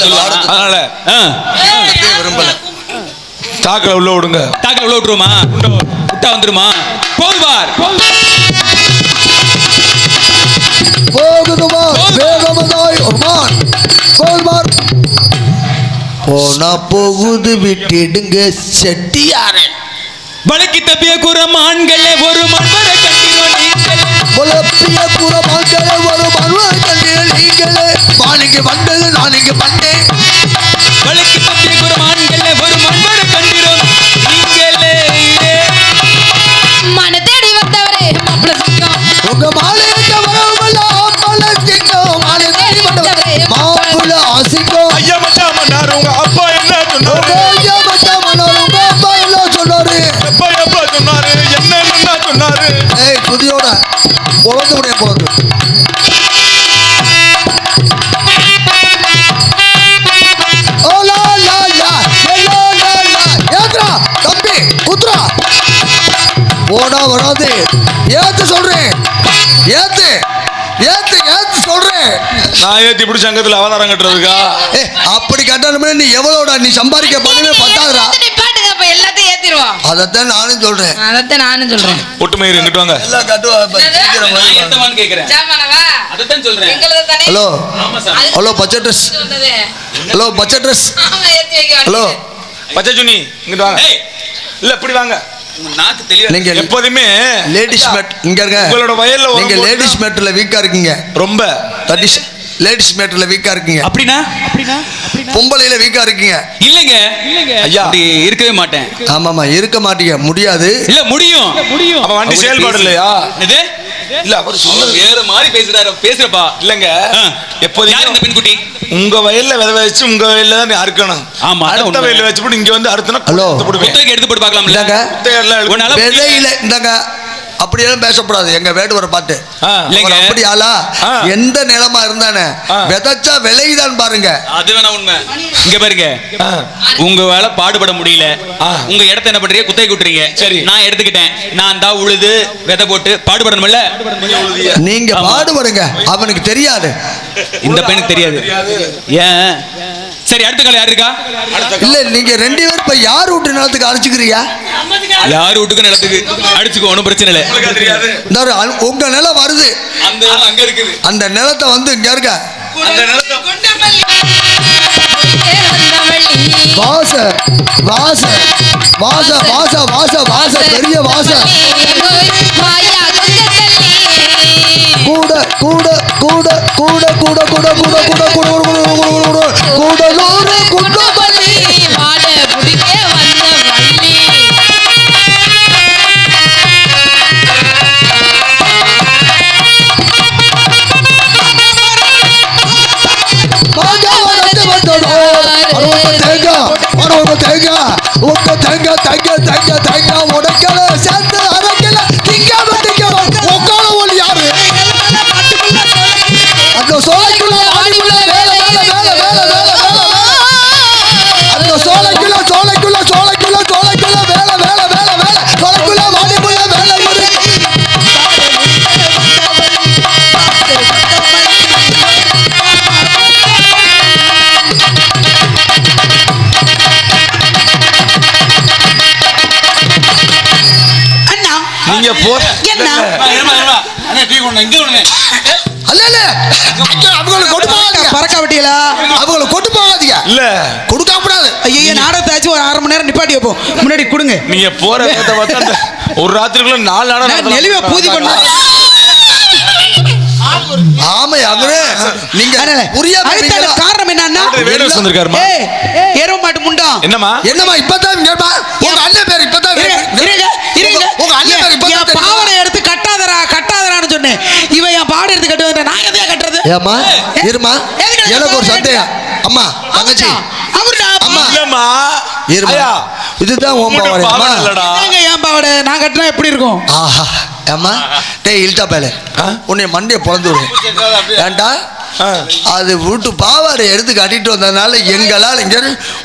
Speaker 1: சொல்லுவான்.
Speaker 2: அதனால
Speaker 3: விரும்பல.
Speaker 2: தாக்கல உள்ள விடுங்க.
Speaker 1: தாக்கல உள்ள விட்டுருமா? விட்டா வந்துருமா? போதுவார்.
Speaker 3: போனா போகுது விட்டுடுங்க செட்டியாரே.
Speaker 1: வழக்கி தப்பிய குரமான்களே ஒரு மண்வரை கண்டிரோ நீங்களே.
Speaker 3: வானிக்கு வந்தது நான் இங்க வந்தேன்.
Speaker 1: வழக்கி தப்பிய குரமான்களே ஒரு மண்வரை கண்டிரோ நீங்களே.
Speaker 5: மன தேடி வந்தவரே மாப்பிள சிங்கம்.
Speaker 3: உங்க மாலைக்கு வரவெல்லாம் மாலை சிங்கம். மாலை தேடி வந்தவரே மாப்பிள அசிங்கம்.
Speaker 2: ஐயா மச்சான் மன்னார், உங்க அப்பா என்ன சொன்னாரு?
Speaker 3: ஐயா மச்சான் மன்னார், உங்க அப்பா என்ன சொன்னாரு?
Speaker 2: எப்பா சொன்னாரு? என்ன சொன்னாரு?
Speaker 3: ஏய் புதியோட பொழுது விடைய போகுது. வராது. ஏத்து சொல்றேன், ஏத்து ஏத்து ஏத்து சொல்றேன்.
Speaker 6: நான் ஏத்தி இப்படி சங்கத்துல அவதாரம் கட்டுறதுக்கா?
Speaker 3: அப்படி கட்டணும்னா நீ எவ்வளோடா நீ சம்பாதிக்க பண்ணவே பத்தாதுடா.
Speaker 5: நிப்பாட்டுங்க அப்ப எல்லாத்தையும் ஏத்திடுவோம்.
Speaker 3: அதைத்தான் நானும் சொல்றேன்.
Speaker 5: அதைத்தான் நானும் சொல்றேன்.
Speaker 6: ஒட்டுமயிறு எங்கிட்டு வாங்க.
Speaker 3: எல்லாம் கட்டுவா சீக்கிரம்
Speaker 2: நான் ஏத்தமான்னு கேக்குறேன்.
Speaker 5: ஜாமானவா?
Speaker 2: அதத்தான் சொல்றேன்.
Speaker 5: எங்களுக்கு தானே.
Speaker 3: ஹலோ
Speaker 2: ஆமா சார்.
Speaker 3: ஹலோ பச்சை ட்ரெஸ்,
Speaker 5: வந்தது.
Speaker 3: ஹலோ பச்சை ட்ரெஸ்,
Speaker 5: ஆமா ஏத்தி வைக்க.
Speaker 3: ஹலோ
Speaker 6: பச்சை சுனி இங்கிட்டு வாங்க.
Speaker 2: ஏய்,
Speaker 6: இல்ல இப்படி வாங்க.
Speaker 2: உங்க நாக்கு தெளிவா
Speaker 3: நீங்க
Speaker 6: எப்போதுமே
Speaker 3: லேடிஸ் மேட் இங்க இருங்க.
Speaker 6: உங்களோட வயல்ல உரம்
Speaker 3: நீங்க
Speaker 6: போட்டா-
Speaker 3: லேடிஸ் மேட்ல வீக்கா இருக்கீங்க.
Speaker 6: ரொம்ப
Speaker 3: தட் இஸ் லேடிஸ் மேட்ல வீக்கா இருக்கீங்க.
Speaker 2: அப்படின்னா
Speaker 3: பொம்பளையில வீக்கா இருக்கீங்க.
Speaker 2: இல்லைங்க
Speaker 6: ஐயா.
Speaker 2: அப்படி இருக்கவே மாட்டேன்.
Speaker 3: ஆமாமா இருக்க மாட்டீங்க, முடியாது.
Speaker 2: இல்ல முடியும்.
Speaker 6: அப்ப வண்டி செயல்பாடு இல்லையா?
Speaker 2: இது
Speaker 6: இல்ல அவர் சொன்னது
Speaker 2: வேற மாதிரி பேசுறாரு. பேசுறப்பா
Speaker 6: இல்லங்க.
Speaker 2: யார் இந்த
Speaker 6: எப்போதுமே
Speaker 2: பெண்குட்டி?
Speaker 6: உங்க வயல்ல விதை வச்சு உங்க வயல்ல தான் நீ அறுக்கணும்.
Speaker 2: ஆமா, அதான்
Speaker 6: அடுத்த
Speaker 2: உண்மை.
Speaker 6: வயல்ல வச்சு போட்டு இங்க வந்து அறுத்தனா
Speaker 3: ஹலோ.
Speaker 2: புத்தகம் எடுத்து போட்டு பார்க்கலாம்ல?
Speaker 3: இந்தாங்க.
Speaker 2: உன்னால
Speaker 3: விதையில இந்தாங்க அப்படியெல்லாம் பேசக்கூடாது. எங்க வேடுவரை பார்த்து
Speaker 2: இல்லைங்க.
Speaker 3: அவர் அப்படி ஆளா
Speaker 6: ஆ.
Speaker 3: எந்த நிலமா இருந்தானே விதைச்சா விளையுதான் பாருங்க.
Speaker 2: அது வேணா உண்மை. இங்க பாருங்க, உங்க வேலை பாடுபட முடியல. உங்க இடத்த என்ன பண்றீங்க? குத்தகை விட்டுறீங்க.
Speaker 6: சரி.
Speaker 2: நான் எடுத்துக்கிட்டேன். நான் தான் உழுது விதை போட்டு பாடுபடணும்ல.
Speaker 3: நீங்க பாடுபடுங்க, அவனுக்கு தெரியாது.
Speaker 2: இந்த பெண்ணுக்கு தெரியாது. ஏன்? சரி, அடுத்த கால யாரு இருக்கா?
Speaker 3: இல்ல நீங்க ரெண்டு பேரும் இப்ப யார் வீட்டு நிலத்துக்கு அடிச்சுக்கிறியா?
Speaker 2: யார் வீட்டுக்கு நிலத்துக்கு அடிச்சுக்கோ, ஒன்றும் பிரச்சனை இல்லை.
Speaker 6: தெரியாது.
Speaker 3: இந்த ஒரு உங்க நிலம் வருது,
Speaker 2: அந்த அங்க இருக்குது.
Speaker 3: அந்த நிலத்தை வந்து இங்க இருக்க
Speaker 6: அந்த நிலத்தை
Speaker 3: வாச வாச வாச வாச வாச வாச பெரிய வாச கூட கூட கூட கூட கூட கூட கூட கூட கூட கூடலூர் குண்டபள்ளி
Speaker 5: மாட பிடிக்க வந்த வள்ளி.
Speaker 3: மாஜா வந்து வந்தோ அறுபது தேங்காய் அறுபது தேங்காய் உங்க தேங்காய் தேங்காய் தேங்காய் தேங்காய் உடைக்கல சேர்ந்து அரைக்கல திங்காம திங்காம உட்கார ஒளி யாரு அந்த சோலைக்குள்ள வாடிக்குள்ள வேலை வேலை வேலை வேலை வேலை அந்த சோலைக்குள்ள சோலைக்குள்ள சோலைக்குள்ள சோலைக்குள்ள வேலை வேலை வேலை வேலை சோலைக்குள்ள வாடிக்குள்ள வேலை ஒரு
Speaker 6: நீங்க போற
Speaker 5: என்ன?
Speaker 3: அல்ல அவங்களுக்கு கொண்டு போகாதீங்க,
Speaker 7: பறக்க விட்டீங்களா?
Speaker 3: அவங்களுக்கு கொண்டு போகாதீங்க,
Speaker 6: இல்ல
Speaker 3: கொடுக்க கூடாது.
Speaker 7: ஐயோ நாடகத்தாச்சும் ஒரு 1/2 மணி நேரம் நிப்பாட்டி வைப்போம். முன்னாடி கொடுங்க.
Speaker 6: நீங்க போற இடத்தை பார்த்தா அந்த ஒரு ராத்திரிக்குள்ள 4 நாடகம்
Speaker 7: நான் நெளிவை பூதி பண்ண
Speaker 3: ஆமா அவரே நீங்க புரியாம
Speaker 7: அதுக்கான காரணம் என்னன்னா
Speaker 6: வேடு வந்திருக்காருமா.
Speaker 7: ஏய் ஏரோ மாட்டு முண்டம்
Speaker 6: என்னம்மா?
Speaker 3: என்னம்மா இப்பதான் கேப்பா உங்க அண்ணன் பேர் இப்பதான்
Speaker 7: இருங்க
Speaker 3: உங்க அண்ணன் பேர் இப்பதான்
Speaker 7: என் பாவனை எடுத்து கட்டாதரான்னு சொன்னேன். இவன் என் பாடு எடுத்து கட்டுவா, நான் எதையா கட்டுறது?
Speaker 3: ஏமா இருமா எனக்கு ஒரு சந்தேகம். அம்மா தங்கச்சி
Speaker 7: அவருடா
Speaker 3: அம்மா
Speaker 6: இல்லம்மா.
Speaker 3: இருமா
Speaker 6: ஐயா,
Speaker 3: இதுதான் ஓம் பாவடை அம்மா.
Speaker 6: பாவனை இல்லடா.
Speaker 7: என் பாவடை நான் கட்டினா எப்படி இருக்கும்?
Speaker 3: ஆஹா அம்மா டேய் இல்டா பேல உன்னை மண்டைய பொளந்து விடு ஏண்டா அது வீட்டு பாவாடை எடுத்து கட்டிட்டு வந்ததுனால எங்களால் இங்க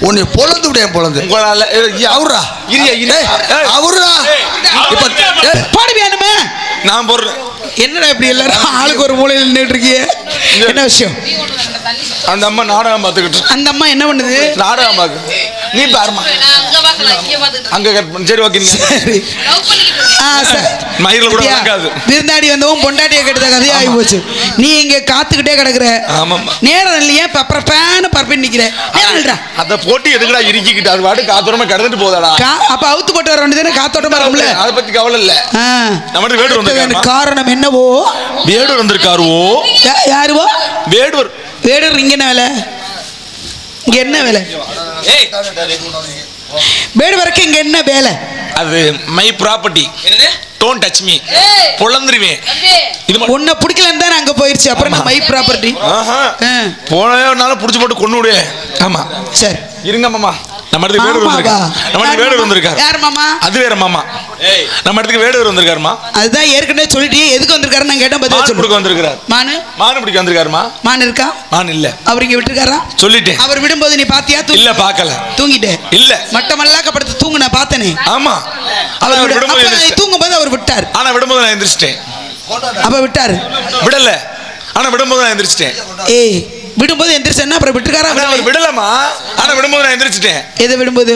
Speaker 3: உன்னை பொளந்து விடேன் பொளந்து
Speaker 6: உங்களால
Speaker 3: அவரா
Speaker 6: இரியா இரியா.
Speaker 3: அவரா இப்ப
Speaker 7: பாடு வேணுமே.
Speaker 6: நான் போடுறேன்.
Speaker 7: என்னடா இப்படி எல்லாரும் ஆளுக்கு ஒரு மூலையில் நின்றுட்டு இருக்கியே? என்ன விஷயம்?
Speaker 6: அந்த அம்மா நாடகம் பார்த்துக்கிட்டு
Speaker 7: அந்த அம்மா என்ன பண்ணுது?
Speaker 6: நாடகம் பார்க்கு. நீ பாருமா
Speaker 5: நான் அங்க பார்க்கல, இங்க பார்த்துட்டு
Speaker 6: அங்க கட் பண்ணு. சரி ஓகேங்க.
Speaker 7: சரி.
Speaker 5: லவ் பண்ணிக்கிட்டு
Speaker 6: மயிரில் கூட
Speaker 7: பாத்தியா?
Speaker 6: நடக்காது.
Speaker 7: விருந்தாடி வந்தவன் பொண்டாட்டியை கெடுத்த கதையா ஆகி போச்சு. நீ இங்க காத்துக்கிட்டே கிடக்குற.
Speaker 6: ஆமாம்மா.
Speaker 7: நேரம் இல்லையே பப்பரப்பான்னு பரப்பின்னு நிக்கிற. நேரம் இல்லடா.
Speaker 6: அத போட்டு எதுக்குடா இறுக்கிக்கிட்டு அது பாட்டு காத்தோரமா கடந்துட்டு போதாடா.
Speaker 7: அப்ப அவுத்து போட்டு வர வேண்டியதானே, காத்தோட்டமா இருக்கும்ல.
Speaker 6: அதை பத்தி கவலை இல்ல.
Speaker 7: ஆ.
Speaker 6: நம்மகிட்ட வேடு வந்திருக்காருமா.
Speaker 7: காரணம் என்னவோ?
Speaker 6: வேடு வந்திருக்காருவோ.
Speaker 7: யாருவோ?
Speaker 6: வேடுவர்.
Speaker 7: வேடர் இங்க என்ன வேலை? இங்க என்ன வேலை?
Speaker 2: ஏய்,
Speaker 7: வேடு வரைக்கும் இங்க என்ன வேலை?
Speaker 6: அது மை ப்ராப்பர்ட்டி.
Speaker 2: என்னது?
Speaker 6: Don't touch me.
Speaker 5: ஏய்
Speaker 6: பொளந்துருவேன்.
Speaker 5: தம்பி
Speaker 6: இது
Speaker 7: உன்னை பிடிக்கலன்னு தான் அங்க போயிருச்சு. அப்புறம் மை ப்ராப்பர்ட்டி.
Speaker 6: போனாலும் புடிச்சு போட்டு கொண்டு விடு. ஆமா
Speaker 7: சரி
Speaker 6: இருங்க மாமா. நம்ம இடத்துக்கு வேடு வந்திருக்காரு. நம்ம இடத்துக்கு வேடு வந்திருக்காரு.
Speaker 7: யார் மாமா?
Speaker 6: அது வேற மாமா. நம்ம இடத்துக்கு வேடுவர் வந்திருக்காருமா.
Speaker 7: அதுதான் ஏற்கனவே சொல்லிட்டு எதுக்கு வந்திருக்காரு நான் கேட்டேன் பதில்
Speaker 6: மான்
Speaker 7: சொல்லு.
Speaker 6: பிடிக்க வந்திருக்காரு. மான் பிடிக்க வந்திருக்காருமா.
Speaker 7: மான் இருக்கா?
Speaker 6: மான் இல்ல.
Speaker 7: அவர் இங்க விட்டுருக்காரா?
Speaker 6: சொல்லிட்டேன்.
Speaker 7: அவர் விடும்போது நீ பாத்தியா?
Speaker 6: இல்ல பார்க்கல.
Speaker 7: தூங்கிட்டே
Speaker 6: இல்ல.
Speaker 7: மட்டமல்லாக்க படுத்து தூங்கு நான் பார்த்தனே.
Speaker 6: ஆமா.
Speaker 7: அவர்
Speaker 6: விடும்போது
Speaker 7: தூங்கும்போது அவர் விட்டார்.
Speaker 6: ஆனா விடும்போது நான் எந்திரிச்சிட்டேன்.
Speaker 7: அப்ப விட்டாரு.
Speaker 6: விடல. ஆனா விடும்போது நான் எந்திரிச்சிட்டேன்.
Speaker 7: ஏய் விடும்போது எந்திரிச்சேன்னா அப்புறம் விட்டுருக்காரா?
Speaker 6: அவர் விடலமா. ஆனா விடும்போது நான் எந்திரிச்சிட்டேன்.
Speaker 7: எதை விடும்போது?